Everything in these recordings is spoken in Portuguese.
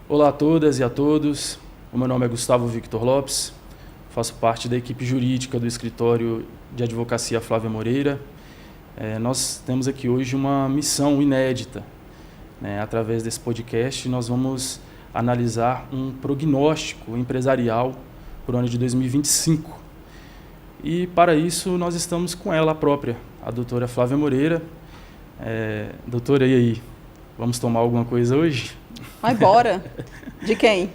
Olá a todas e a todos, o meu nome é Gustavo Victor Lopes, faço parte da equipe jurídica do escritório de advocacia Flávia Moreira. Nós temos aqui hoje uma missão inédita. Através desse podcast, nós vamos analisar um prognóstico empresarial para o ano de 2025. E, para isso, nós estamos com ela própria, a doutora Flávia Moreira. Doutora, e aí? Vamos tomar alguma coisa hoje? Vai embora. De quem?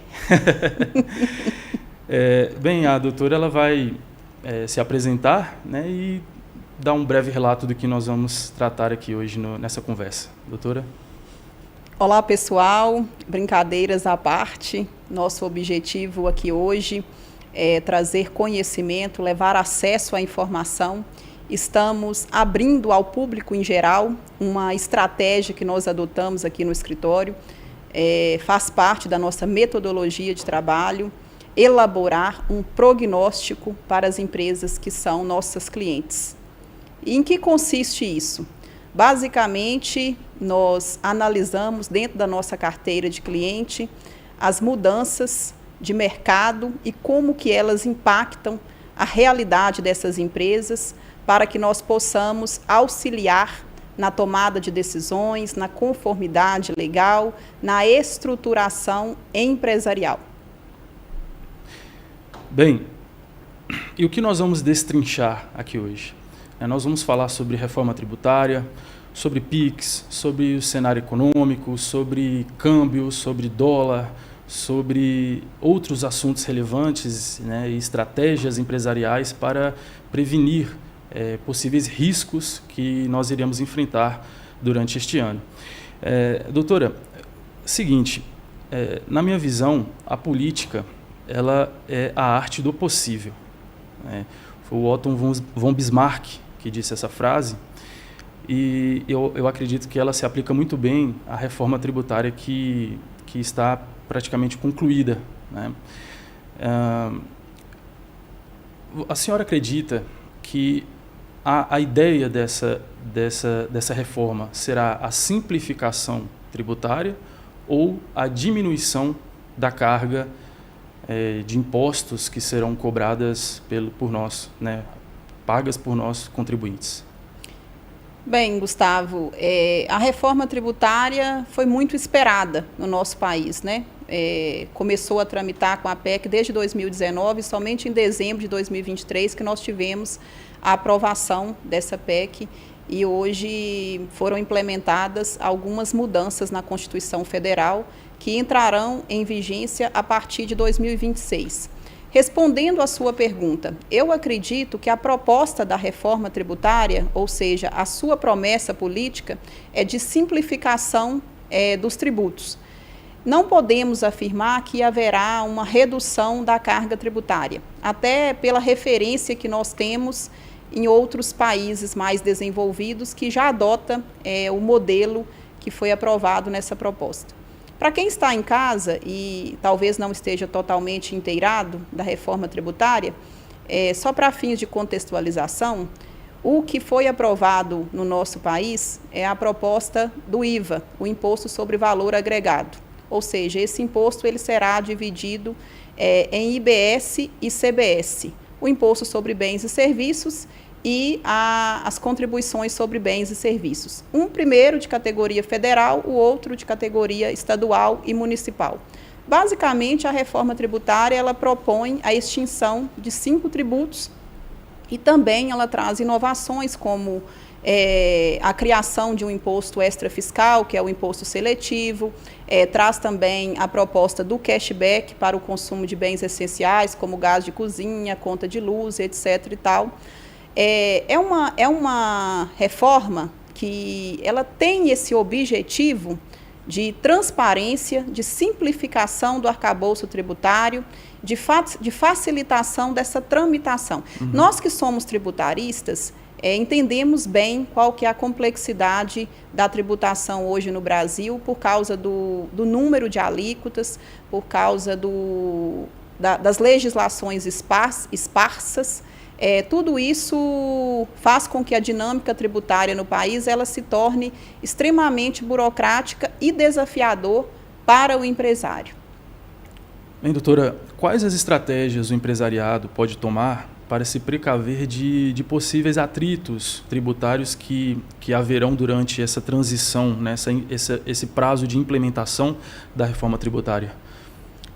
Bem, a doutora ela vai se apresentar, né, e dar um breve relato do que nós vamos tratar aqui hoje nessa conversa. Doutora? Olá, pessoal. Brincadeiras à parte. Nosso objetivo aqui hoje é trazer conhecimento, levar acesso à informação. Estamos abrindo ao público em geral uma estratégia que nós adotamos aqui no escritório. Faz parte da nossa metodologia de trabalho elaborar um prognóstico para as empresas que são nossas clientes. E em que consiste isso? Basicamente, nós analisamos dentro da nossa carteira de cliente as mudanças de mercado e como que elas impactam a realidade dessas empresas para que nós possamos auxiliar na tomada de decisões, na conformidade legal, na estruturação empresarial. Bem, e o que nós vamos destrinchar aqui hoje? Nós vamos falar sobre reforma tributária, sobre PIX, sobre o cenário econômico, sobre câmbio, sobre dólar, sobre outros assuntos relevantes, né, e estratégias empresariais para prevenir possíveis riscos que nós iremos enfrentar durante este ano. Doutora, seguinte, na minha visão, a política ela é a arte do possível. Foi o Otto von Bismarck que disse essa frase, e eu acredito que ela se aplica muito bem à reforma tributária que está praticamente concluída, né? A senhora acredita que a ideia dessa reforma será a simplificação tributária ou a diminuição da carga de impostos que serão cobradas por nós, né, pagas por nós contribuintes? Bem, Gustavo, a reforma tributária foi muito esperada no nosso país, né? Começou a tramitar com a PEC desde 2019, somente em dezembro de 2023 que nós tivemos a aprovação dessa PEC, e hoje foram implementadas algumas mudanças na Constituição Federal que entrarão em vigência a partir de 2026. Respondendo à sua pergunta, eu acredito que a proposta da reforma tributária, ou seja, a sua promessa política, é de simplificação dos tributos. Não podemos afirmar que haverá uma redução da carga tributária, até pela referência que nós temos em outros países mais desenvolvidos que já adota o modelo que foi aprovado nessa proposta. Para quem está em casa e talvez não esteja totalmente inteirado da reforma tributária, só para fins de contextualização, o que foi aprovado no nosso país é a proposta do IVA, o Imposto sobre Valor Agregado. Ou seja, esse imposto ele será dividido em IBS e CBS, o Imposto sobre Bens e Serviços e as contribuições sobre bens e serviços. Um primeiro de categoria federal, o outro de categoria estadual e municipal. Basicamente, a reforma tributária ela propõe a extinção de 5 tributos e também ela traz inovações como a criação de um imposto extrafiscal, que é o imposto seletivo, traz também a proposta do cashback para o consumo de bens essenciais, como gás de cozinha, conta de luz, etc. e tal. É uma reforma que ela tem esse objetivo de transparência, de simplificação do arcabouço tributário, de facilitação dessa tramitação. Uhum. Nós que somos tributaristas, entendemos bem qual que é a complexidade da tributação hoje no Brasil por causa do número de alíquotas, por causa das legislações esparsas. Tudo isso faz com que a dinâmica tributária no país ela se torne extremamente burocrática e desafiador para o empresário. Bem, doutora, quais as estratégias o empresariado pode tomar para se precaver de possíveis atritos tributários que haverão durante essa transição, né, esse prazo de implementação da reforma tributária?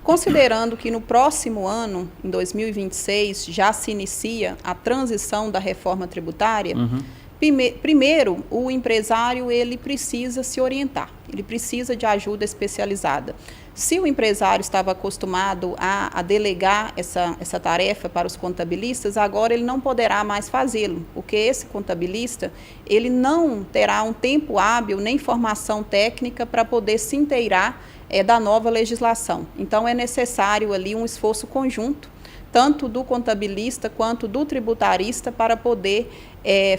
Considerando que no próximo ano, em 2026, já se inicia a transição da reforma tributária, primeiro, o empresário ele precisa se orientar, ele precisa de ajuda especializada. Se o empresário estava acostumado a delegar essa tarefa para os contabilistas, agora ele não poderá mais fazê-lo, porque esse contabilista ele não terá um tempo hábil nem formação técnica para poder se inteirar da nova legislação. Então, é necessário ali um esforço conjunto, tanto do contabilista quanto do tributarista, para poder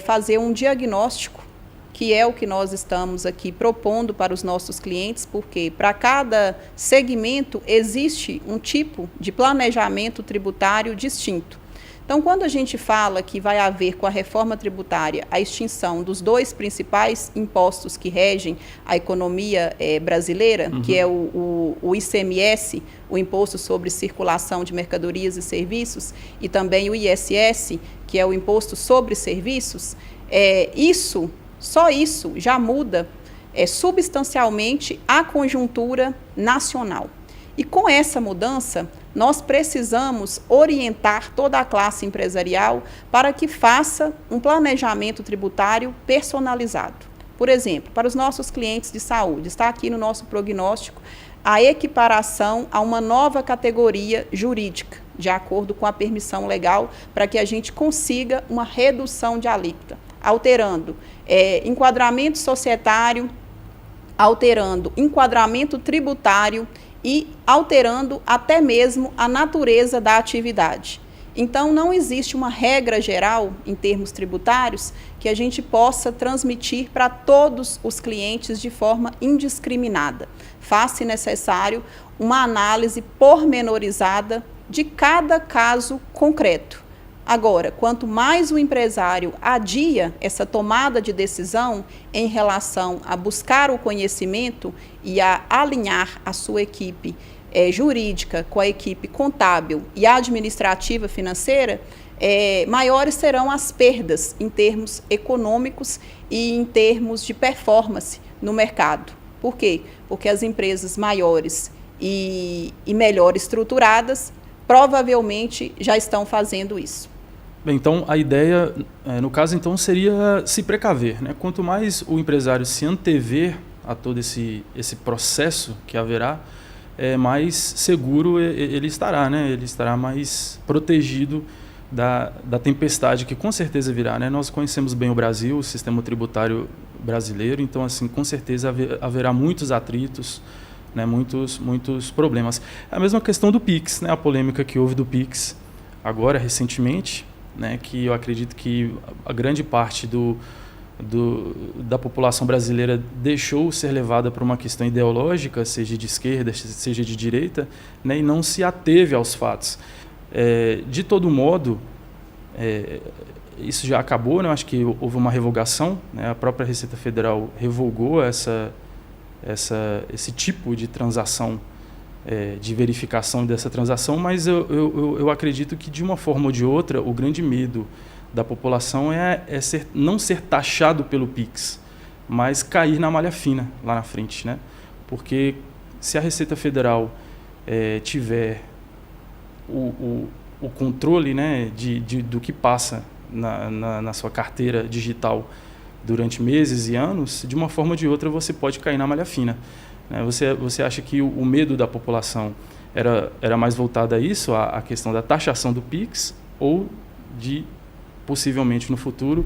fazer um diagnóstico, que é o que nós estamos aqui propondo para os nossos clientes, porque para cada segmento existe um tipo de planejamento tributário distinto. Então, quando a gente fala que vai haver com a reforma tributária a extinção dos dois principais impostos que regem a economia brasileira, que é o ICMS, o Imposto sobre Circulação de Mercadorias e Serviços, e também o ISS, que é o Imposto sobre Serviços, só isso já muda substancialmente a conjuntura nacional. E com essa mudança, nós precisamos orientar toda a classe empresarial para que faça um planejamento tributário personalizado. Por exemplo, para os nossos clientes de saúde, está aqui no nosso prognóstico a equiparação a uma nova categoria jurídica, de acordo com a permissão legal, para que a gente consiga uma redução de alíquota, alterando enquadramento societário, alterando enquadramento tributário e alterando até mesmo a natureza da atividade. Então, não existe uma regra geral, em termos tributários, que a gente possa transmitir para todos os clientes de forma indiscriminada. Faz-se necessário uma análise pormenorizada de cada caso concreto. Agora, quanto mais o empresário adia essa tomada de decisão em relação a buscar o conhecimento e a alinhar a sua equipe jurídica com a equipe contábil e administrativa financeira, maiores serão as perdas em termos econômicos e em termos de performance no mercado. Por quê? Porque as empresas maiores e melhor estruturadas provavelmente já estão fazendo isso. Bem, então a ideia, no caso, então, seria se precaver, né? Quanto mais o empresário se antever a todo esse processo que haverá, mais seguro ele estará, né? Ele estará mais protegido da tempestade que com certeza virá, né? Nós conhecemos bem o Brasil, o sistema tributário brasileiro, então, assim, com certeza haverá muitos atritos, né? Muitos problemas. A mesma questão do PIX, né? A polêmica que houve do PIX agora, recentemente, né, que eu acredito que a grande parte da população brasileira deixou ser levada por uma questão ideológica, seja de esquerda, seja de direita, né, e não se ateve aos fatos. De todo modo, isso já acabou, né, eu acho que houve uma revogação, né, a própria Receita Federal revogou esse tipo de transação, de verificação dessa transação, mas eu acredito que, de uma forma ou de outra, o grande medo da população não ser taxado pelo PIX, mas cair na malha fina lá na frente, né? Porque se a Receita Federal tiver o controle, né, do que passa na sua carteira digital durante meses e anos, de uma forma ou de outra você pode cair na malha fina. Você acha que o medo da população era mais voltado a isso, a questão da taxação do PIX, ou de, possivelmente no futuro,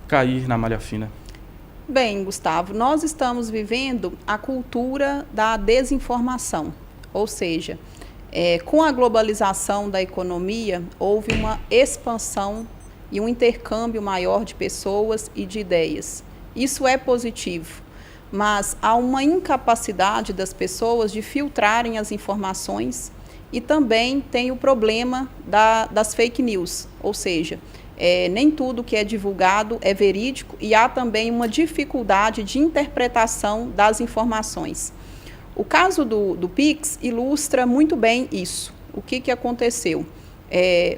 cair na malha fina? Bem, Gustavo, nós estamos vivendo a cultura da desinformação, ou seja, com a globalização da economia, houve uma expansão e um intercâmbio maior de pessoas e de ideias. Isso é positivo. Mas há uma incapacidade das pessoas de filtrarem as informações, e também tem o problema das fake news, ou seja, nem tudo que é divulgado é verídico, e há também uma dificuldade de interpretação das informações. O caso do PIX ilustra muito bem isso. o que aconteceu?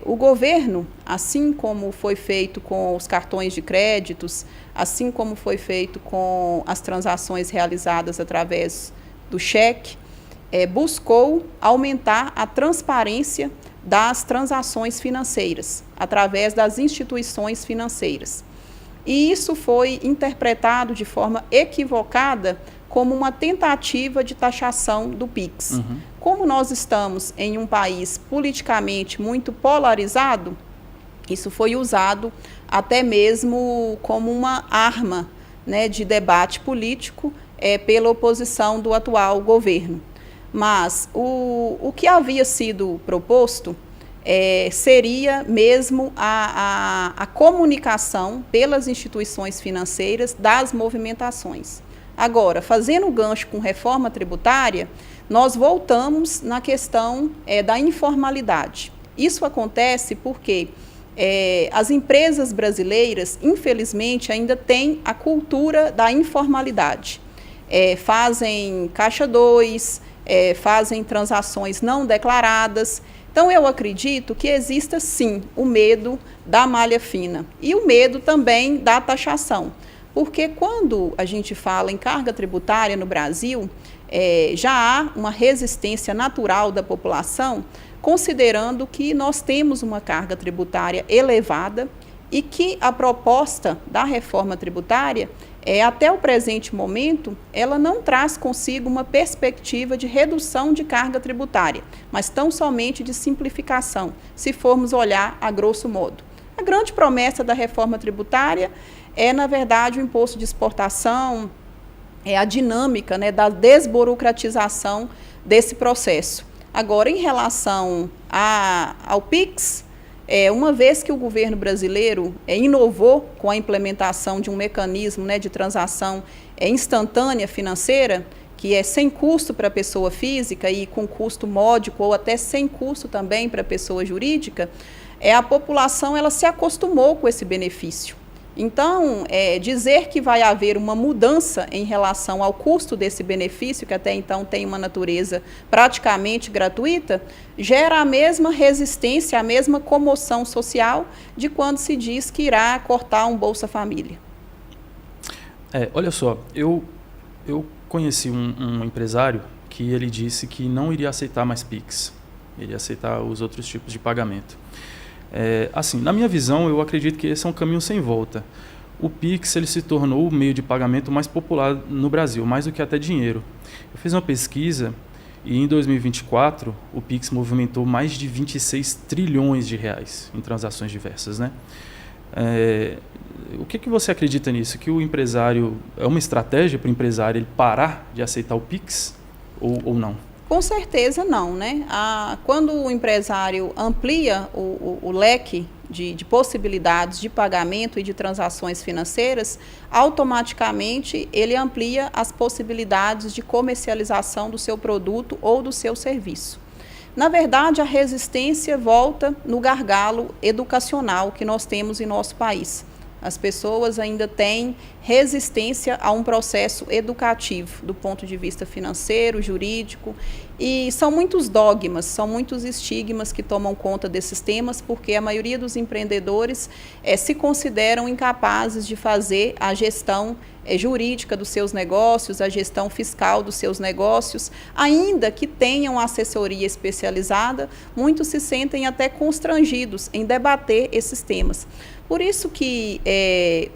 O governo, assim como foi feito com os cartões de créditos, assim como foi feito com as transações realizadas através do cheque, buscou aumentar a transparência das transações financeiras, através das instituições financeiras. E isso foi interpretado de forma equivocada como uma tentativa de taxação do PIX. Uhum. Como nós estamos em um país politicamente muito polarizado, isso foi usado até mesmo como uma arma, né, de debate político pela oposição do atual governo. Mas o que havia sido proposto seria mesmo a comunicação pelas instituições financeiras das movimentações. Agora, fazendo o gancho com reforma tributária, nós voltamos na questão da informalidade. Isso acontece porque as empresas brasileiras, infelizmente, ainda têm a cultura da informalidade. Fazem caixa 2, fazem transações não declaradas. Então, eu acredito que exista, sim, o medo da malha fina e o medo também da taxação. Porque quando a gente fala em carga tributária no Brasil, já há uma resistência natural da população, considerando que nós temos uma carga tributária elevada e que a proposta da reforma tributária, até o presente momento, ela não traz consigo uma perspectiva de redução de carga tributária, mas tão somente de simplificação, se formos olhar a grosso modo. A grande promessa da reforma tributária na verdade, o imposto de exportação, a dinâmica, né, da desburocratização desse processo. Agora, em relação ao PIX, uma vez que o governo brasileiro inovou com a implementação de um mecanismo, né, de transação instantânea financeira, que é sem custo para a pessoa física e com custo módico ou até sem custo também para a pessoa jurídica, a população ela se acostumou com esse benefício. Então, dizer que vai haver uma mudança em relação ao custo desse benefício, que até então tem uma natureza praticamente gratuita, gera a mesma resistência, a mesma comoção social de quando se diz que irá cortar um Bolsa Família. Olha só, eu conheci um empresário que ele disse que não iria aceitar mais PIX, ele ia aceitar os outros tipos de pagamento. Assim, na minha visão, eu acredito que esse é um caminho sem volta. O PIX ele se tornou o meio de pagamento mais popular no Brasil, mais do que até dinheiro. Eu fiz uma pesquisa e em 2024 o PIX movimentou mais de 26 trilhões de reais em transações diversas, né? O que você acredita nisso? Que o empresário, é uma estratégia para o empresário ele parar de aceitar o PIX ou não? Com certeza não, né? Quando o empresário amplia o leque de possibilidades de pagamento e de transações financeiras, automaticamente ele amplia as possibilidades de comercialização do seu produto ou do seu serviço. Na verdade, a resistência volta no gargalo educacional que nós temos em nosso país. As pessoas ainda têm resistência a um processo educativo, do ponto de vista financeiro, jurídico, e são muitos dogmas, são muitos estigmas que tomam conta desses temas, porque a maioria dos empreendedores se consideram incapazes de fazer a gestão jurídica dos seus negócios, a gestão fiscal dos seus negócios, ainda que tenham assessoria especializada, muitos se sentem até constrangidos em debater esses temas. Por isso que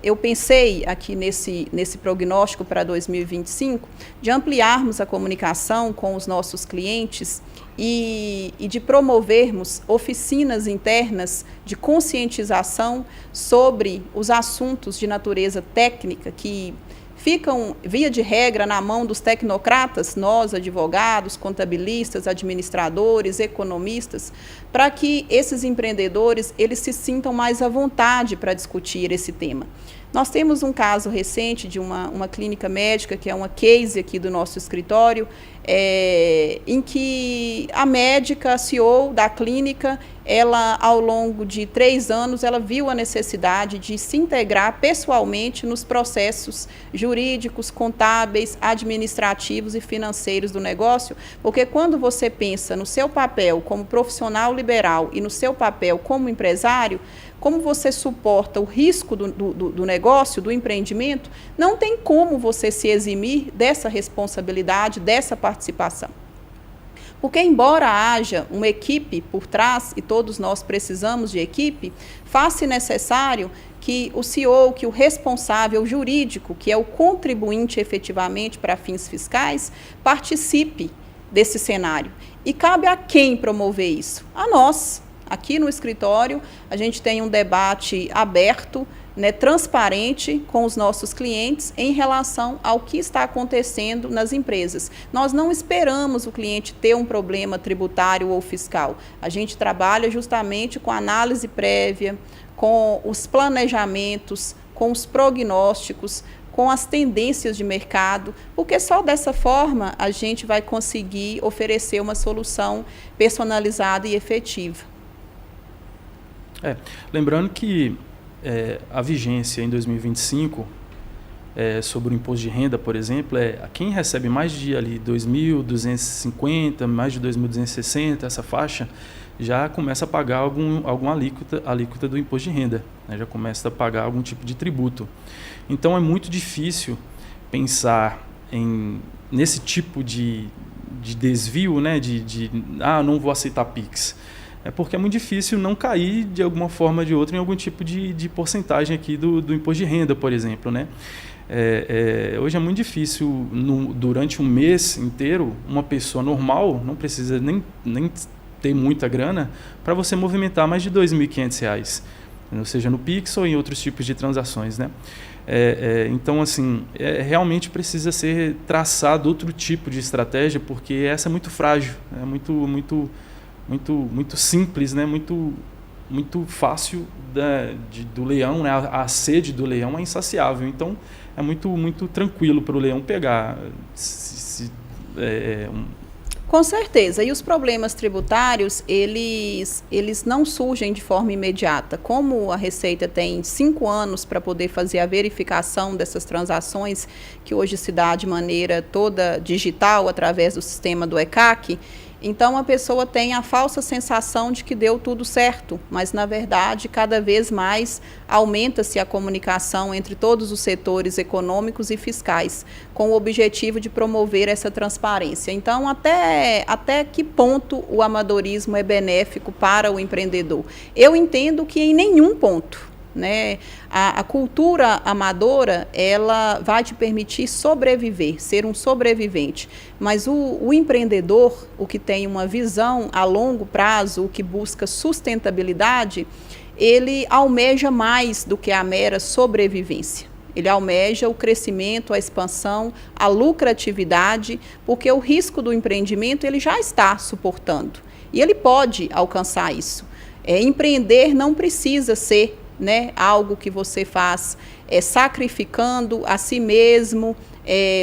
eu pensei aqui nesse prognóstico para 2025, de ampliarmos a comunicação com os nossos clientes e de promovermos oficinas internas de conscientização sobre os assuntos de natureza técnica que ficam, via de regra, na mão dos tecnocratas, nós, advogados, contabilistas, administradores, economistas, para que esses empreendedores eles se sintam mais à vontade para discutir esse tema. Nós temos um caso recente de uma clínica médica, que é uma case aqui do nosso escritório, em que a médica, a CEO da clínica, ela, ao longo de 3 anos, ela viu a necessidade de se integrar pessoalmente nos processos jurídicos, contábeis, administrativos e financeiros do negócio, porque quando você pensa no seu papel como profissional liberal e no seu papel como empresário, como você suporta o risco do negócio, do empreendimento, não tem como você se eximir dessa responsabilidade, dessa participação. Porque, embora haja uma equipe por trás, e todos nós precisamos de equipe, faz-se necessário que o CEO, que o responsável jurídico, que é o contribuinte efetivamente para fins fiscais, participe desse cenário. E cabe a quem promover isso? A nós. Aqui no escritório, a gente tem um debate aberto, transparente com os nossos clientes em relação ao que está acontecendo nas empresas. Nós não esperamos o cliente ter um problema tributário ou fiscal. A gente trabalha justamente com análise prévia, com os planejamentos, com os prognósticos, com as tendências de mercado, porque só dessa forma a gente vai conseguir oferecer uma solução personalizada e efetiva. Lembrando que a vigência em 2025 sobre o imposto de renda, por exemplo, quem recebe mais de ali 2.250, mais de 2.260, essa faixa, já começa a pagar alguma alíquota do imposto de renda, né? Já começa a pagar algum tipo de tributo. Então é muito difícil pensar nesse tipo de desvio, né? Não vou aceitar PIX. Porque é muito difícil não cair de alguma forma ou de outra em algum tipo de porcentagem aqui do imposto de renda, por exemplo, né? Hoje é muito difícil, durante um mês inteiro, uma pessoa normal não precisa nem ter muita grana para você movimentar mais de R$ 2.500, ou seja, no Pix ou em outros tipos de transações, né? Então, assim, realmente precisa ser traçado outro tipo de estratégia, porque essa é muito frágil, é muito simples, né? Muito fácil do leão, né? A sede do leão é insaciável, então é muito tranquilo para o leão pegar. Com certeza, e os problemas tributários, eles não surgem de forma imediata. Como a Receita tem 5 anos para poder fazer a verificação dessas transações, que hoje se dá de maneira toda digital, através do sistema do ECAC, então a pessoa tem a falsa sensação de que deu tudo certo, mas na verdade cada vez mais aumenta-se a comunicação entre todos os setores econômicos e fiscais, com o objetivo de promover essa transparência. Então até que ponto o amadorismo é benéfico para o empreendedor? Eu entendo que em nenhum ponto. Né? A cultura amadora, ela vai te permitir sobreviver, ser um sobrevivente, mas o empreendedor, o que tem uma visão a longo prazo, o que busca sustentabilidade, ele almeja mais do que a mera sobrevivência. Ele almeja o crescimento, a expansão, a lucratividade, porque o risco do empreendimento ele já está suportando e ele pode alcançar isso. Empreender não precisa ser algo que você faz sacrificando a si mesmo,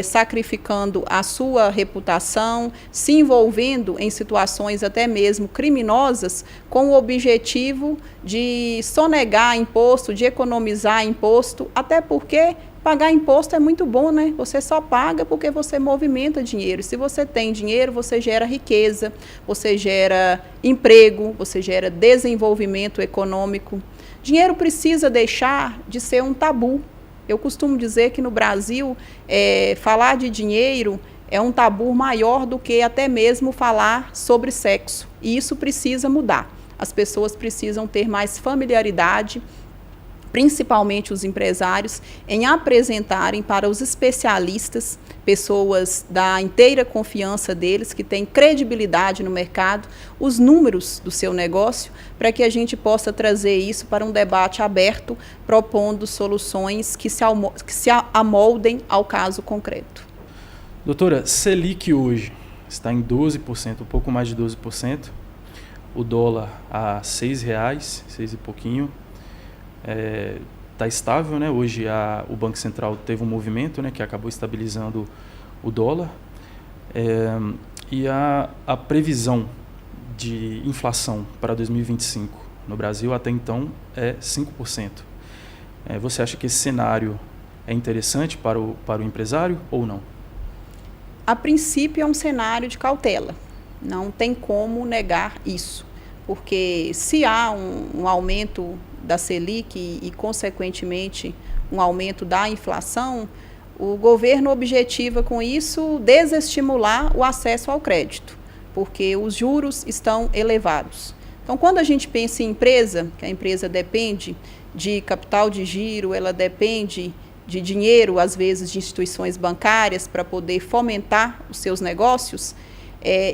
sacrificando a sua reputação, se envolvendo em situações até mesmo criminosas, com o objetivo de sonegar imposto, de economizar imposto, até porque pagar imposto é muito bom, né? Você só paga porque você movimenta dinheiro. Se você tem dinheiro, você gera riqueza, você gera emprego, você gera desenvolvimento econômico. Dinheiro precisa deixar de ser um tabu. Eu costumo dizer que no Brasil, falar de dinheiro é um tabu maior do que até mesmo falar sobre sexo. E isso precisa mudar. As pessoas precisam ter mais familiaridade, principalmente os empresários, em apresentarem para os especialistas, pessoas da inteira confiança deles, que têm credibilidade no mercado, os números do seu negócio, para que a gente possa trazer isso para um debate aberto, propondo soluções que se amoldem ao caso concreto. Doutora, Selic hoje está em 12%, um pouco mais de 12%, o dólar a R$ 6,00, 6 e pouquinho. Está estável, né? Hoje o Banco Central teve um movimento, né, que acabou estabilizando o dólar, e a previsão de inflação para 2025 no Brasil até então é 5%. Você acha que esse cenário é interessante para o empresário ou não? A princípio é um cenário de cautela, não tem como negar isso, porque se há um aumento da Selic e, consequentemente, um aumento da inflação, o governo objetiva com isso desestimular o acesso ao crédito, porque os juros estão elevados. Então, quando a gente pensa em empresa, que a empresa depende de capital de giro, ela depende de dinheiro, às vezes de instituições bancárias, para poder fomentar os seus negócios,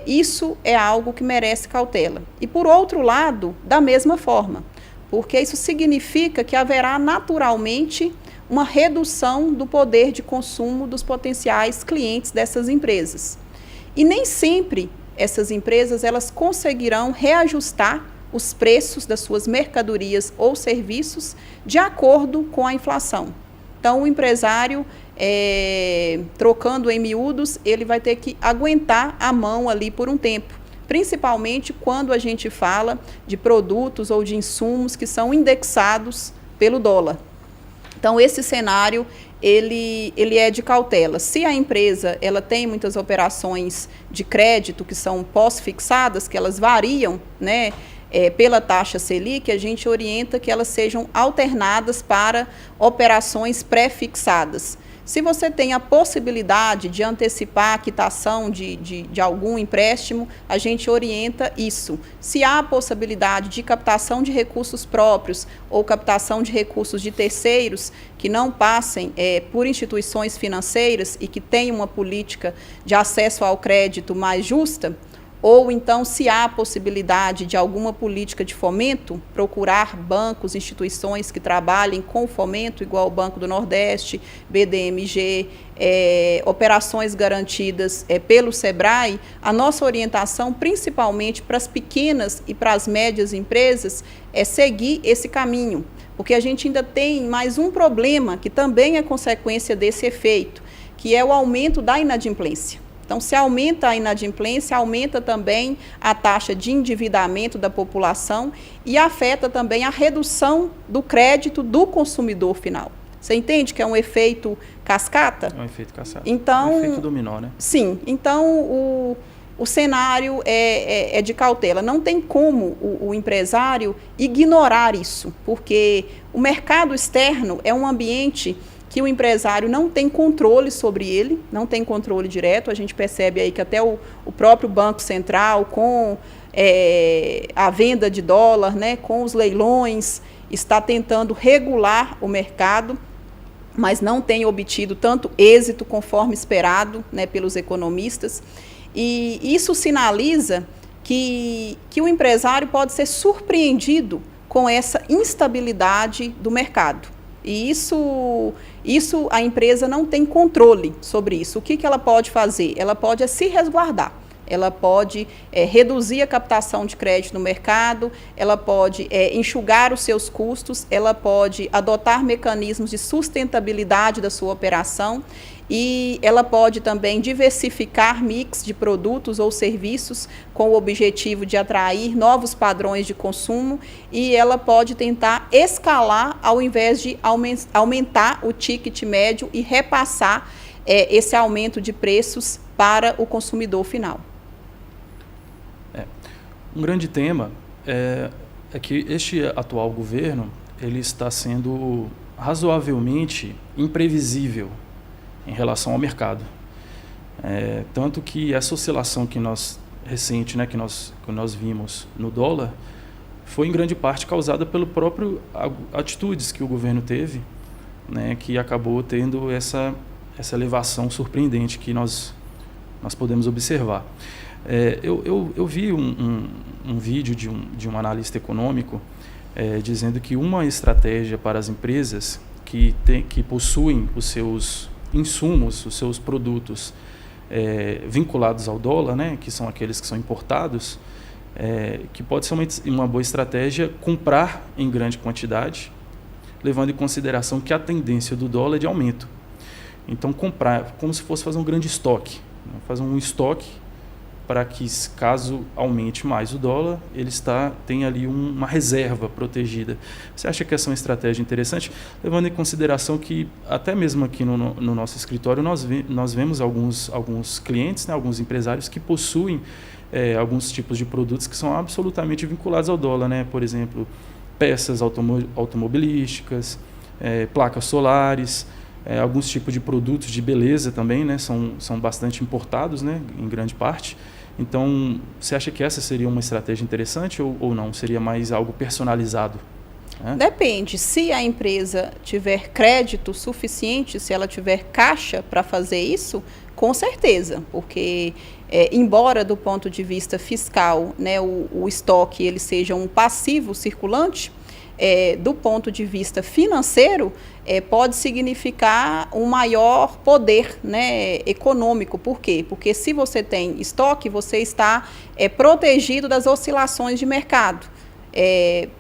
isso é algo que merece cautela. E, por outro lado, da mesma forma, porque isso significa que haverá naturalmente uma redução do poder de consumo dos potenciais clientes dessas empresas. E nem sempre essas empresas elas conseguirão reajustar os preços das suas mercadorias ou serviços de acordo com a inflação. Então, o empresário, trocando em miúdos, ele vai ter que aguentar a mão ali por um tempo, principalmente quando a gente fala de produtos ou de insumos que são indexados pelo dólar. Então, esse cenário, ele é de cautela. Se a empresa ela tem muitas operações de crédito que são pós-fixadas, que elas variam, né, pela taxa Selic, a gente orienta que elas sejam alternadas para operações pré-fixadas. Se você tem a possibilidade de antecipar a quitação de algum empréstimo, a gente orienta isso. Se há a possibilidade de captação de recursos próprios ou captação de recursos de terceiros que não passem por instituições financeiras e que tenham uma política de acesso ao crédito mais justa, ou então, se há a possibilidade de alguma política de fomento, procurar bancos, instituições que trabalhem com fomento, igual o Banco do Nordeste, BDMG, operações garantidas pelo SEBRAE, a nossa orientação, principalmente para as pequenas e para as médias empresas, é seguir esse caminho, porque a gente ainda tem mais um problema que também é consequência desse efeito, que é o aumento da inadimplência. Então, se aumenta a inadimplência, aumenta também a taxa de endividamento da população e afeta também a redução do crédito do consumidor final. Você entende que é um efeito cascata? É um efeito cascata. Então, um efeito dominó, né? Sim. Então, o cenário é de cautela. Não tem como o empresário ignorar isso, porque o mercado externo é um ambiente que o empresário não tem controle sobre ele, não tem controle direto. A gente percebe aí que até o próprio Banco Central, com a venda de dólar, né, com os leilões, está tentando regular o mercado, mas não tem obtido tanto êxito conforme esperado, né, pelos economistas. E isso sinaliza que o empresário pode ser surpreendido com essa instabilidade do mercado. E isso a empresa não tem controle sobre isso. O que ela pode fazer? Ela pode se resguardar. Ela pode reduzir a captação de crédito no mercado, ela pode enxugar os seus custos, ela pode adotar mecanismos de sustentabilidade da sua operação e ela pode também diversificar mix de produtos ou serviços com o objetivo de atrair novos padrões de consumo e ela pode tentar escalar ao invés de aumentar o ticket médio e repassar esse aumento de preços para o consumidor final. Um grande tema é que este atual governo ele está sendo razoavelmente imprevisível em relação ao mercado. Tanto que essa oscilação recente, né, que nós vimos no dólar foi em grande parte causada pelo próprio atitudes que o governo teve, né, que acabou tendo essa elevação surpreendente que nós podemos observar. Eu vi um vídeo de um analista econômico dizendo que uma estratégia para as empresas que possuem os seus insumos, os seus produtos vinculados ao dólar, né, que são aqueles que são importados, que pode ser uma boa estratégia comprar em grande quantidade, levando em consideração que a tendência do dólar é de aumento. Então, comprar como se fosse fazer um grande estoque, né, fazer um estoque para que, caso aumente mais o dólar, ele tem ali uma reserva protegida. Você acha que essa é uma estratégia interessante? Levando em consideração que, até mesmo aqui no nosso escritório, nós vemos alguns clientes, né, alguns empresários que possuem alguns tipos de produtos que são absolutamente vinculados ao dólar, né? Por exemplo, peças automobilísticas, placas solares, alguns tipos de produtos de beleza também, né? São bastante importados, né? Em grande parte. Então, você acha que essa seria uma estratégia interessante ou não? Seria mais algo personalizado? Depende. Se a empresa tiver crédito suficiente, se ela tiver caixa para fazer isso, com certeza, porque embora do ponto de vista fiscal, né, o estoque ele seja um passivo circulante, do ponto de vista financeiro, pode significar um maior poder, né, econômico. Por quê? Porque se você tem estoque, você está protegido das oscilações de mercado.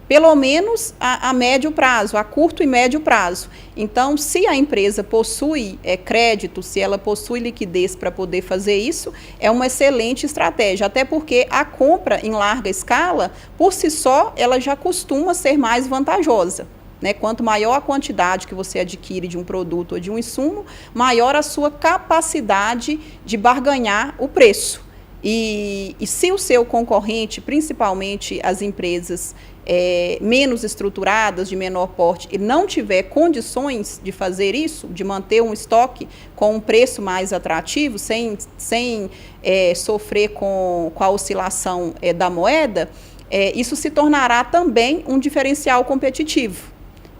Pelo menos a médio prazo, a curto e médio prazo. Então, se a empresa possui crédito, se ela possui liquidez para poder fazer isso, é uma excelente estratégia, até porque a compra em larga escala, por si só, ela já costuma ser mais vantajosa. Né? Quanto maior a quantidade que você adquire de um produto ou de um insumo, maior a sua capacidade de barganhar o preço. E se o seu concorrente, principalmente as empresas menos estruturadas, de menor porte, e não tiver condições de fazer isso, de manter um estoque com um preço mais atrativo, sem sofrer com a oscilação da moeda, isso se tornará também um diferencial competitivo.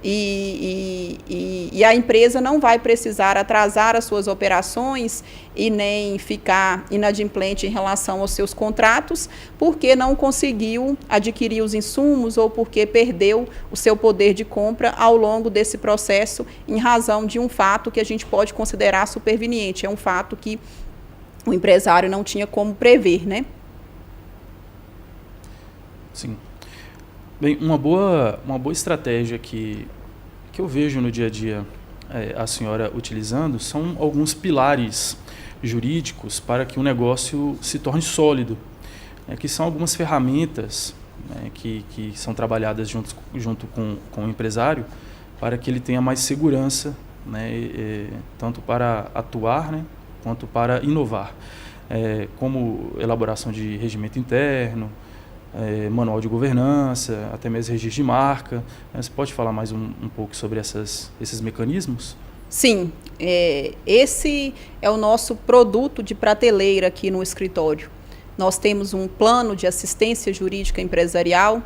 E a empresa não vai precisar atrasar as suas operações e nem ficar inadimplente em relação aos seus contratos, porque não conseguiu adquirir os insumos ou porque perdeu o seu poder de compra ao longo desse processo, em razão de um fato que a gente pode considerar superveniente. É um fato que o empresário não tinha como prever, né? Sim. Bem, uma boa estratégia que eu vejo no dia a dia a senhora utilizando são alguns pilares jurídicos para que o negócio se torne sólido, que são algumas ferramentas, né, que são trabalhadas junto com o empresário para que ele tenha mais segurança, né, tanto para atuar, né, quanto para inovar, como elaboração de regimento interno, manual de governança, até mesmo registro de marca. Você pode falar mais um pouco sobre esses mecanismos? Sim, esse é o nosso produto de prateleira aqui no escritório. Nós temos um plano de assistência jurídica empresarial,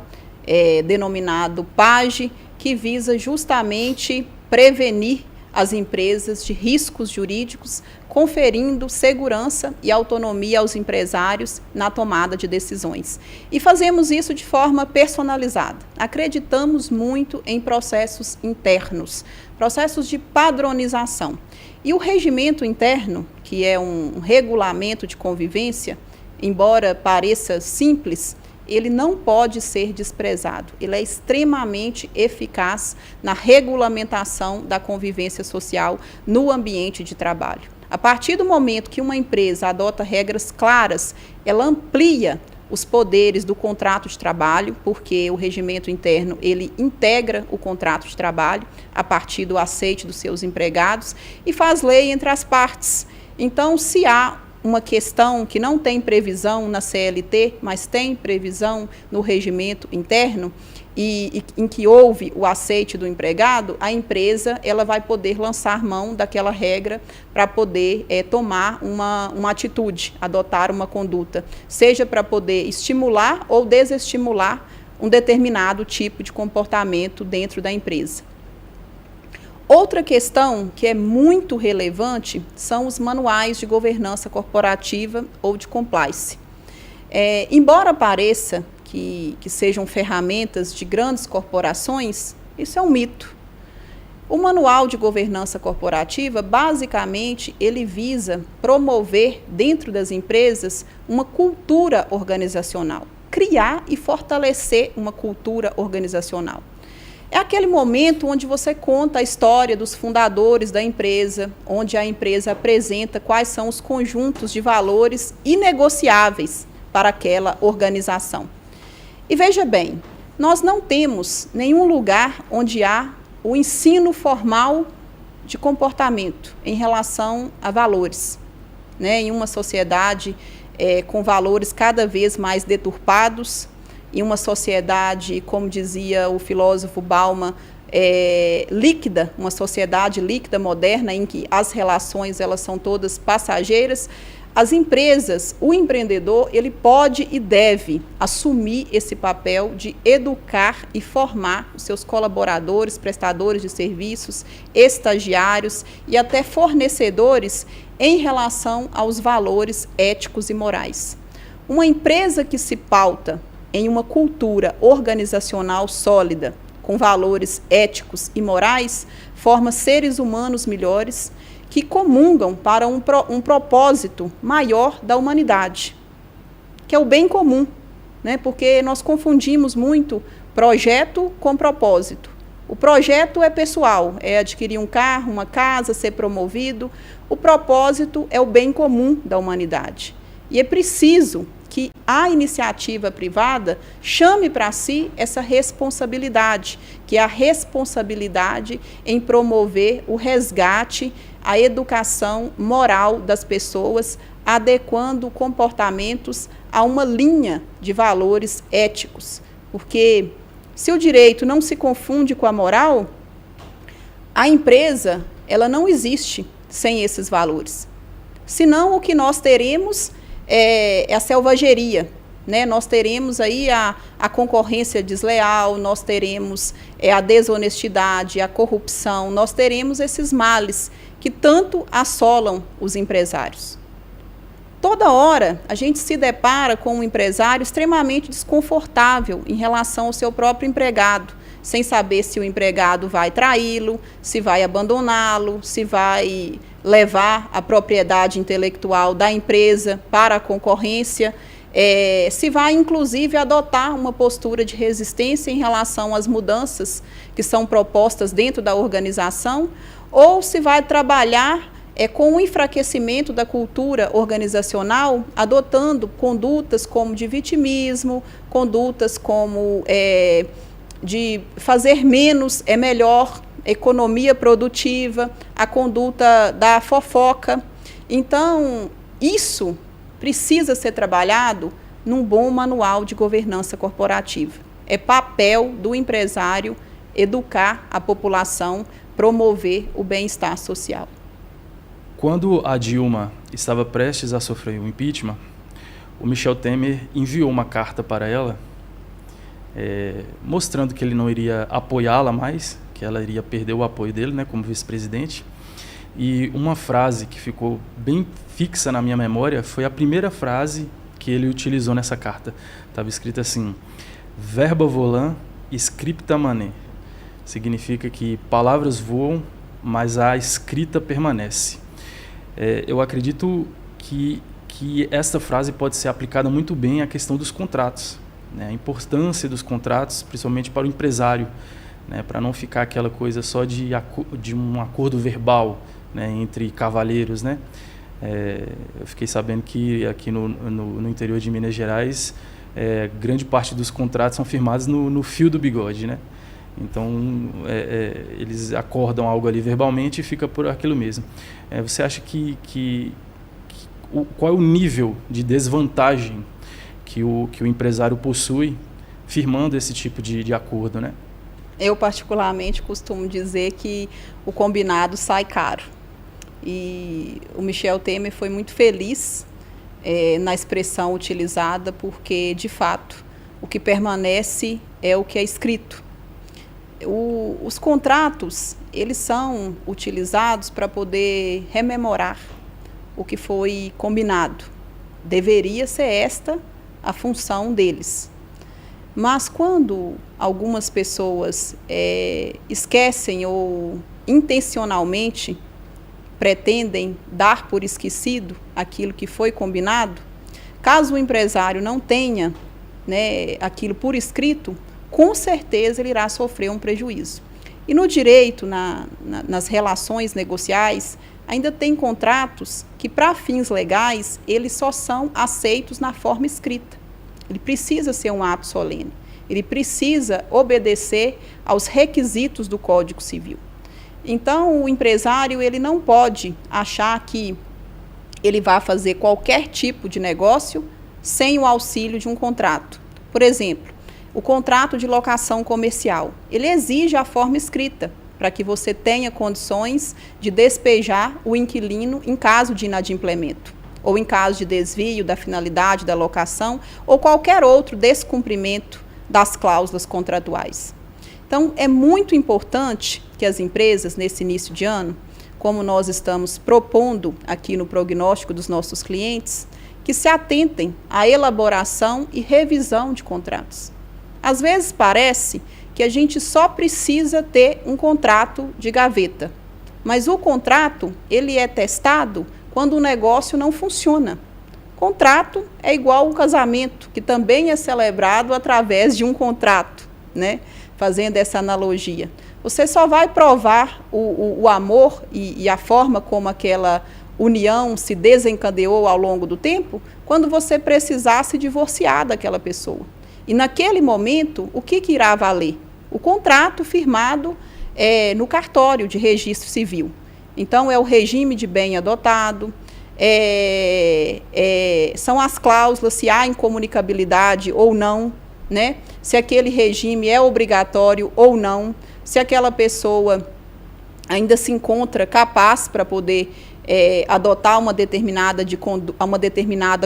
denominado PAGE, que visa justamente prevenir as empresas de riscos jurídicos, conferindo segurança e autonomia aos empresários na tomada de decisões. E fazemos isso de forma personalizada. Acreditamos muito em processos internos, processos de padronização. E o regimento interno, que é um regulamento de convivência, embora pareça simples, ele não pode ser desprezado. Ele é extremamente eficaz na regulamentação da convivência social no ambiente de trabalho. A partir do momento que uma empresa adota regras claras, ela amplia os poderes do contrato de trabalho, porque o regimento interno ele integra o contrato de trabalho a partir do aceite dos seus empregados e faz lei entre as partes. Então, se há uma questão que não tem previsão na CLT, mas tem previsão no regimento interno, e em que houve o aceite do empregado, a empresa ela vai poder lançar mão daquela regra para poder tomar uma atitude, adotar uma conduta, seja para poder estimular ou desestimular um determinado tipo de comportamento dentro da empresa. Outra questão que é muito relevante são os manuais de governança corporativa ou de compliance. Embora pareça que sejam ferramentas de grandes corporações, isso é um mito. O manual de governança corporativa, basicamente, ele visa promover dentro das empresas uma cultura organizacional, criar e fortalecer uma cultura organizacional. É aquele momento onde você conta a história dos fundadores da empresa, onde a empresa apresenta quais são os conjuntos de valores inegociáveis para aquela organização. E veja bem, nós não temos nenhum lugar onde há o ensino formal de comportamento em relação a valores, né? Em uma sociedade com valores cada vez mais deturpados, em uma sociedade, como dizia o filósofo Bauman, líquida, uma sociedade líquida, moderna, em que as relações elas são todas passageiras, as empresas, o empreendedor, ele pode e deve assumir esse papel de educar e formar os seus colaboradores, prestadores de serviços, estagiários e até fornecedores em relação aos valores éticos e morais. Uma empresa que se pauta em uma cultura organizacional sólida, com valores éticos e morais, forma seres humanos melhores que comungam para um propósito maior da humanidade, que é o bem comum, né? Porque nós confundimos muito projeto com propósito. O projeto é pessoal, é adquirir um carro, uma casa, ser promovido. O propósito é o bem comum da humanidade. E é preciso que a iniciativa privada chame para si essa responsabilidade, que é a responsabilidade em promover o resgate, a educação moral das pessoas, adequando comportamentos a uma linha de valores éticos. Porque se o direito não se confunde com a moral, a empresa ela não existe sem esses valores. Senão, o que nós teremos é a selvageria, né? Nós teremos aí a concorrência desleal, nós teremos a desonestidade, a corrupção, nós teremos esses males que tanto assolam os empresários. Toda hora a gente se depara com um empresário extremamente desconfortável em relação ao seu próprio empregado, sem saber se o empregado vai traí-lo, se vai abandoná-lo, se vai levar a propriedade intelectual da empresa para a concorrência, se vai, inclusive, adotar uma postura de resistência em relação às mudanças que são propostas dentro da organização, ou se vai trabalhar com o enfraquecimento da cultura organizacional, adotando condutas como de vitimismo, condutas como de fazer menos é melhor, economia produtiva, a conduta da fofoca. Então, isso precisa ser trabalhado num bom manual de governança corporativa. É papel do empresário educar a população, promover o bem-estar social. Quando a Dilma estava prestes a sofrer o impeachment, o Michel Temer enviou uma carta para ela, mostrando que ele não iria apoiá-la mais, que ela iria perder o apoio dele, né, como vice-presidente. E uma frase que ficou bem fixa na minha memória foi a primeira frase que ele utilizou nessa carta. Estava escrito assim: verba volant, scripta manet. Significa que palavras voam, mas a escrita permanece. Eu acredito que essa frase pode ser aplicada muito bem à questão dos contratos, né? A importância dos contratos, principalmente para o empresário, né? Para não ficar aquela coisa só de um acordo verbal, né? Entre cavalheiros, né? Eu fiquei sabendo que aqui no interior de Minas Gerais, grande parte dos contratos são firmados no fio do bigode, né? Então, eles acordam algo ali verbalmente e fica por aquilo mesmo. Você acha qual é o nível de desvantagem que o empresário possui firmando esse tipo de acordo, né? Eu, particularmente, costumo dizer que o combinado sai caro. E o Michel Temer foi muito feliz na expressão utilizada, porque, de fato, o que permanece é o que é escrito. Os contratos, eles são utilizados para poder rememorar o que foi combinado. Deveria ser esta a função deles. Mas quando algumas pessoas esquecem ou intencionalmente pretendem dar por esquecido aquilo que foi combinado, caso o empresário não tenha, né, aquilo por escrito, com certeza ele irá sofrer um prejuízo. E no direito, nas relações negociais, ainda tem contratos que, para fins legais, eles só são aceitos na forma escrita. Ele precisa ser um ato solene. Ele precisa obedecer aos requisitos do Código Civil. Então, o empresário ele não pode achar que ele vai fazer qualquer tipo de negócio sem o auxílio de um contrato. Por exemplo, o contrato de locação comercial, ele exige a forma escrita para que você tenha condições de despejar o inquilino em caso de inadimplemento, ou em caso de desvio da finalidade da locação, ou qualquer outro descumprimento das cláusulas contratuais. Então, é muito importante que as empresas, nesse início de ano, como nós estamos propondo aqui no prognóstico dos nossos clientes, que se atentem à elaboração e revisão de contratos. Às vezes parece que a gente só precisa ter um contrato de gaveta, mas o contrato ele é testado quando o negócio não funciona. Contrato é igual ao casamento, que também é celebrado através de um contrato, né? Fazendo essa analogia. Você só vai provar o amor e a forma como aquela união se desencadeou ao longo do tempo quando você precisar se divorciar daquela pessoa. E naquele momento, o que irá valer? O contrato firmado no cartório de registro civil. Então, é o regime de bem adotado, são as cláusulas, se há incomunicabilidade ou não, né? Se aquele regime é obrigatório ou não, se aquela pessoa ainda se encontra capaz para poder adotar uma determinada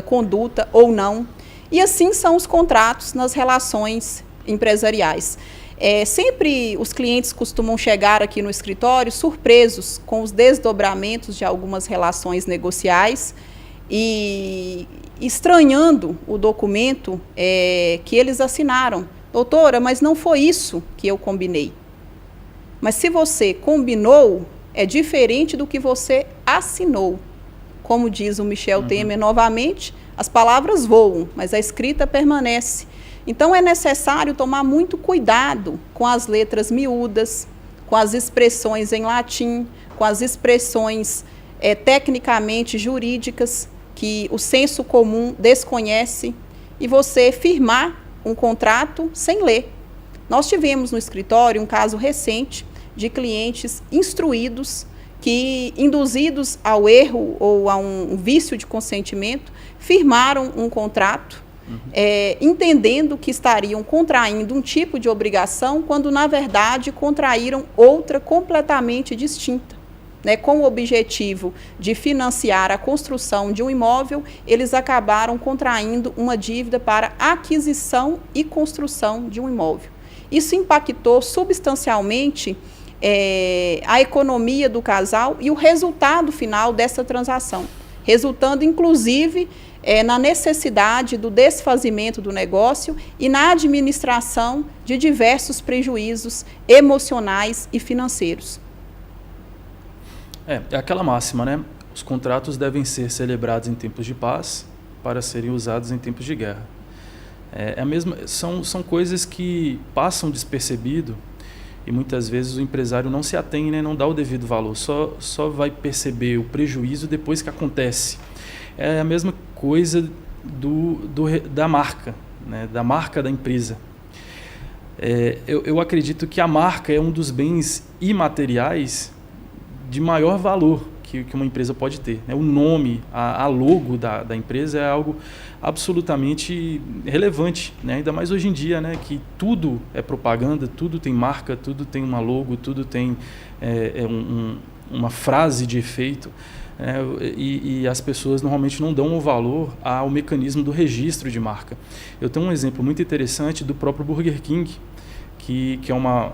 conduta ou não. E assim são os contratos nas relações empresariais. Sempre os clientes costumam chegar aqui no escritório surpresos com os desdobramentos de algumas relações negociais e estranhando o documento que eles assinaram. Doutora, mas não foi isso que eu combinei. Mas se você combinou, é diferente do que você assinou. Como diz o Michel Temer novamente, as palavras voam, mas a escrita permanece. Então, é necessário tomar muito cuidado com as letras miúdas, com as expressões em latim, com as expressões tecnicamente jurídicas que o senso comum desconhece, e você firmar um contrato sem ler. Nós tivemos no escritório um caso recente de clientes instruídos que, induzidos ao erro ou a um vício de consentimento, firmaram um contrato, entendendo que estariam contraindo um tipo de obrigação, quando, na verdade, contraíram outra completamente distinta. Né? Com o objetivo de financiar a construção de um imóvel, eles acabaram contraindo uma dívida para aquisição e construção de um imóvel. Isso impactou substancialmente a economia do casal e o resultado final dessa transação, resultando, inclusive, na necessidade do desfazimento do negócio e na administração de diversos prejuízos emocionais e financeiros. É aquela máxima, né? Os contratos devem ser celebrados em tempos de paz para serem usados em tempos de guerra. São coisas que passam despercebido e muitas vezes o empresário não se atém, né? Não dá o devido valor, só vai perceber o prejuízo depois que acontece. É a mesma coisa da marca, né? Da marca da empresa. Eu acredito que a marca é um dos bens imateriais de maior valor que uma empresa pode ter. Né? O nome, a logo da empresa é algo absolutamente relevante, né? Ainda mais hoje em dia, né? Que tudo é propaganda, tudo tem marca, tudo tem uma logo, tudo tem uma frase de efeito. E as pessoas normalmente não dão o valor ao mecanismo do registro de marca. Eu tenho um exemplo muito interessante do próprio Burger King, que é uma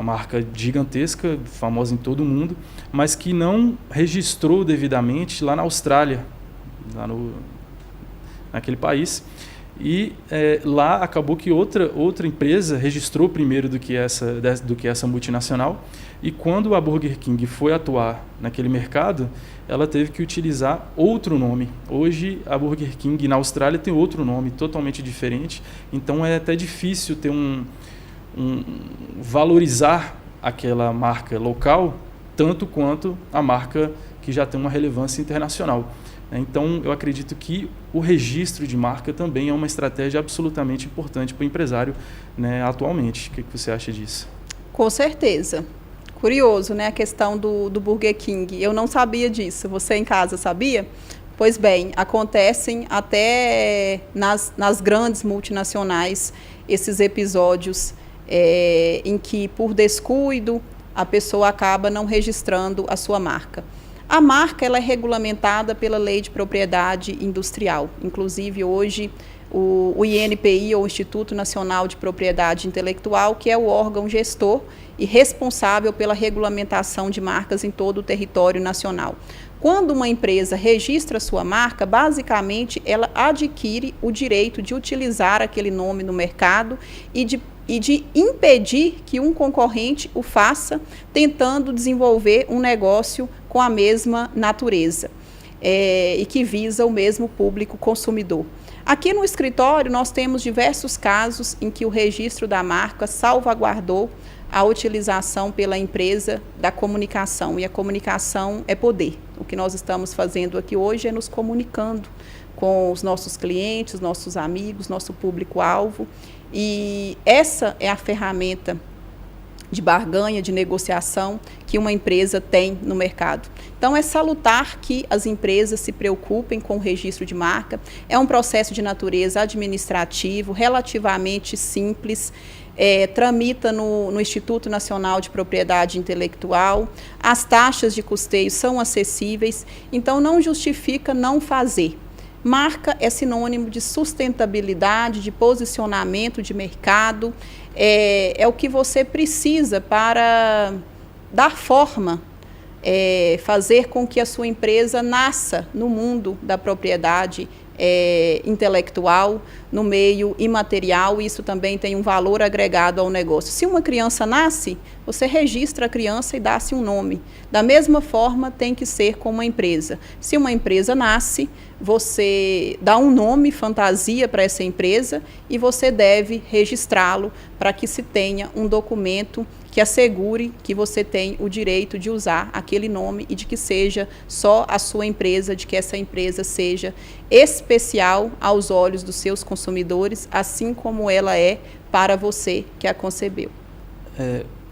marca gigantesca, famosa em todo o mundo, mas que não registrou devidamente lá na Austrália, naquele país. E lá acabou que outra empresa registrou primeiro do que essa multinacional, e quando a Burger King foi atuar naquele mercado, ela teve que utilizar outro nome. Hoje a Burger King na Austrália tem outro nome totalmente diferente, então é até difícil ter valorizar aquela marca local tanto quanto a marca que já tem uma relevância internacional. Então, eu acredito que o registro de marca também é uma estratégia absolutamente importante para o empresário, né, atualmente. O que você acha disso? Com certeza. Curioso, né, a questão do Burger King. Eu não sabia disso. Você em casa sabia? Pois bem, acontecem até nas grandes multinacionais esses episódios em que, por descuido, a pessoa acaba não registrando a sua marca. A marca ela é regulamentada pela Lei de Propriedade Industrial. Inclusive, hoje, o INPI, ou Instituto Nacional de Propriedade Intelectual, que é o órgão gestor e responsável pela regulamentação de marcas em todo o território nacional. Quando uma empresa registra sua marca, basicamente, ela adquire o direito de utilizar aquele nome no mercado e de impedir que um concorrente o faça, tentando desenvolver um negócio com a mesma natureza e que visa o mesmo público consumidor. Aqui no escritório, nós temos diversos casos em que o registro da marca salvaguardou a utilização pela empresa da comunicação, e a comunicação é poder. O que nós estamos fazendo aqui hoje é nos comunicando com os nossos clientes, nossos amigos, nosso público-alvo, e essa é a ferramenta de barganha, de negociação que uma empresa tem no mercado. Então, é salutar que as empresas se preocupem com o registro de marca. É um processo de natureza administrativo, relativamente simples, tramita no Instituto Nacional de Propriedade Intelectual, as taxas de custeio são acessíveis, então não justifica não fazer. Marca é sinônimo de sustentabilidade, de posicionamento de mercado, é o que você precisa para dar forma, fazer com que a sua empresa nasça no mundo da propriedade intelectual, no meio imaterial. Isso também tem um valor agregado ao negócio. Se uma criança nasce, você registra a criança e dá-se um nome. Da mesma forma, tem que ser com uma empresa. Se uma empresa nasce, você dá um nome, fantasia para essa empresa, e você deve registrá-lo para que se tenha um documento que assegure que você tem o direito de usar aquele nome e de que seja só a sua empresa, de que essa empresa seja especial aos olhos dos seus consumidores, assim como ela é para você que a concebeu.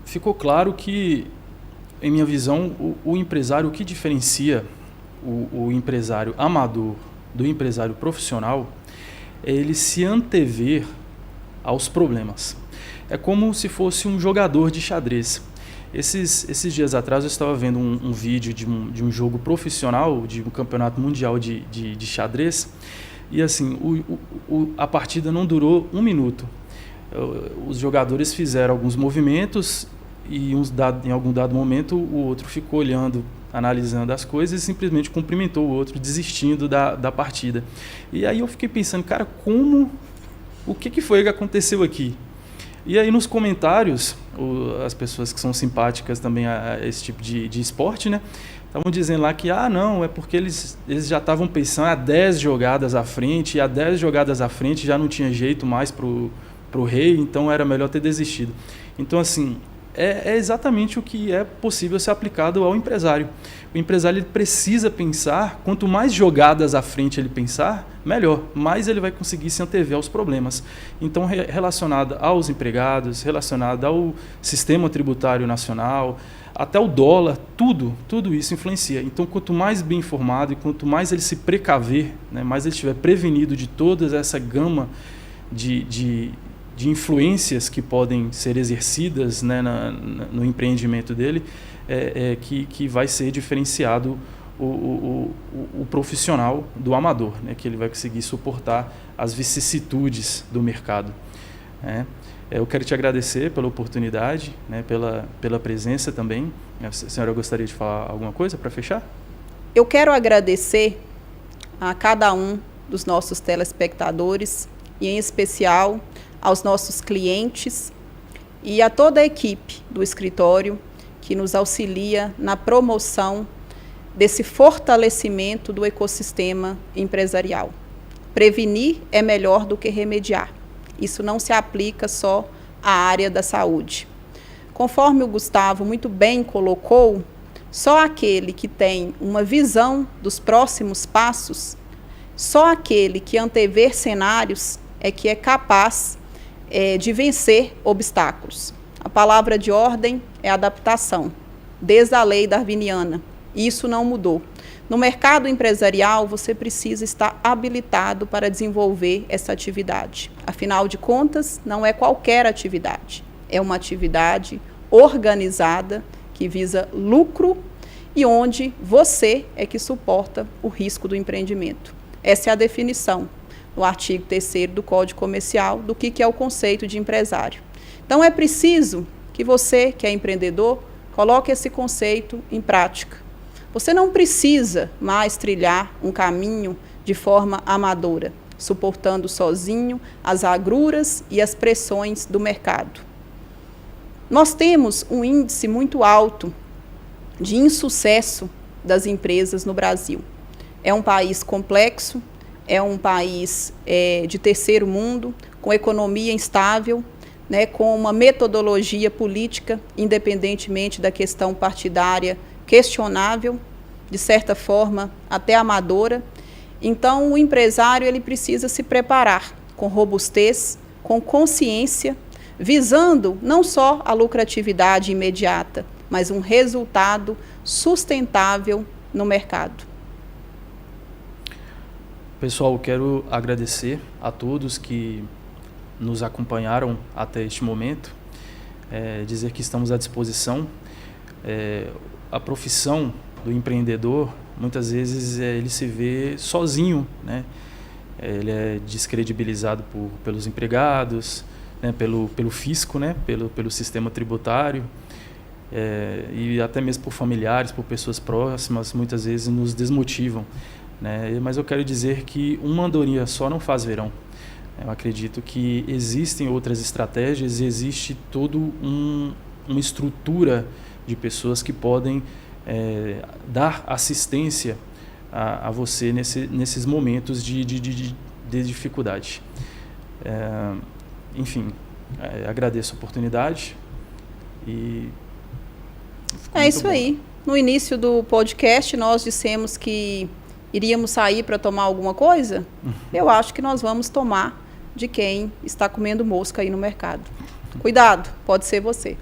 Ficou claro que, em minha visão, o empresário, o que diferencia o empresário amador do empresário profissional é ele se antever aos problemas. É como se fosse um jogador de xadrez. Esses dias atrás eu estava vendo um vídeo de um jogo profissional, de um campeonato mundial de xadrez, e assim, a partida não durou 1 minuto. Os jogadores fizeram alguns movimentos e em algum dado momento o outro ficou olhando, analisando as coisas e simplesmente cumprimentou o outro, desistindo da partida. E aí eu fiquei pensando, cara, o que foi que aconteceu aqui? E aí nos comentários, as pessoas que são simpáticas também a esse tipo de esporte, né, estavam dizendo lá que, não, é porque eles já estavam pensando a 10 jogadas à frente, e a 10 jogadas à frente já não tinha jeito mais pro rei, então era melhor ter desistido. Então, assim, é exatamente o que é possível ser aplicado ao empresário. O empresário ele precisa pensar, quanto mais jogadas à frente ele pensar, melhor, mais ele vai conseguir se antever aos problemas. Então, relacionado aos empregados, relacionado ao sistema tributário nacional, até o dólar, tudo isso influencia. Então, quanto mais bem informado e quanto mais ele se precaver, né, mais ele estiver prevenido de toda essa gama de influências que podem ser exercidas, né, no empreendimento dele, que vai ser diferenciado o profissional do amador, né, que ele vai conseguir suportar as vicissitudes do mercado. Eu quero te agradecer pela oportunidade, né, pela presença também. A senhora gostaria de falar alguma coisa para fechar? Eu quero agradecer a cada um dos nossos telespectadores, e em especial aos nossos clientes e a toda a equipe do escritório que nos auxilia na promoção desse fortalecimento do ecossistema empresarial. Prevenir é melhor do que remediar. Isso não se aplica só a área da saúde. Conforme o Gustavo muito bem colocou, só aquele que tem uma visão dos próximos passos, só aquele que antever cenários é que é capaz de vencer obstáculos. A palavra de ordem é adaptação, desde a lei darwiniana. Isso não mudou. No mercado empresarial, você precisa estar habilitado para desenvolver essa atividade. Afinal de contas, não é qualquer atividade. É uma atividade organizada que visa lucro e onde você é que suporta o risco do empreendimento. Essa é a definição no artigo 3º do Código Comercial do que é o conceito de empresário. Então, é preciso que você, que é empreendedor, coloque esse conceito em prática. Você não precisa mais trilhar um caminho de forma amadora, suportando sozinho as agruras e as pressões do mercado. Nós temos um índice muito alto de insucesso das empresas no Brasil. É um país complexo, é um país de terceiro mundo, com economia instável, né, com uma metodologia política, independentemente da questão partidária, questionável, de certa forma até amadora. Então, o empresário ele precisa se preparar com robustez, com consciência, visando não só a lucratividade imediata, mas um resultado sustentável no mercado. Pessoal, eu quero agradecer a todos que nos acompanharam até este momento, dizer que estamos à disposição. A profissão do empreendedor, muitas vezes ele se vê sozinho, né? Ele é descredibilizado pelos empregados, né? pelo fisco, né? pelo sistema tributário, e até mesmo por familiares, por pessoas próximas, muitas vezes nos desmotivam, né? Mas eu quero dizer que uma andorinha só não faz verão. Eu acredito que existem outras estratégias e existe toda uma estrutura de pessoas que podem dar assistência a você nesses momentos de dificuldade. Enfim, agradeço a oportunidade e... É isso aí. No início do podcast, nós dissemos que iríamos sair para tomar alguma coisa. Eu acho que nós vamos tomar de quem está comendo mosca aí no mercado. Cuidado, pode ser você.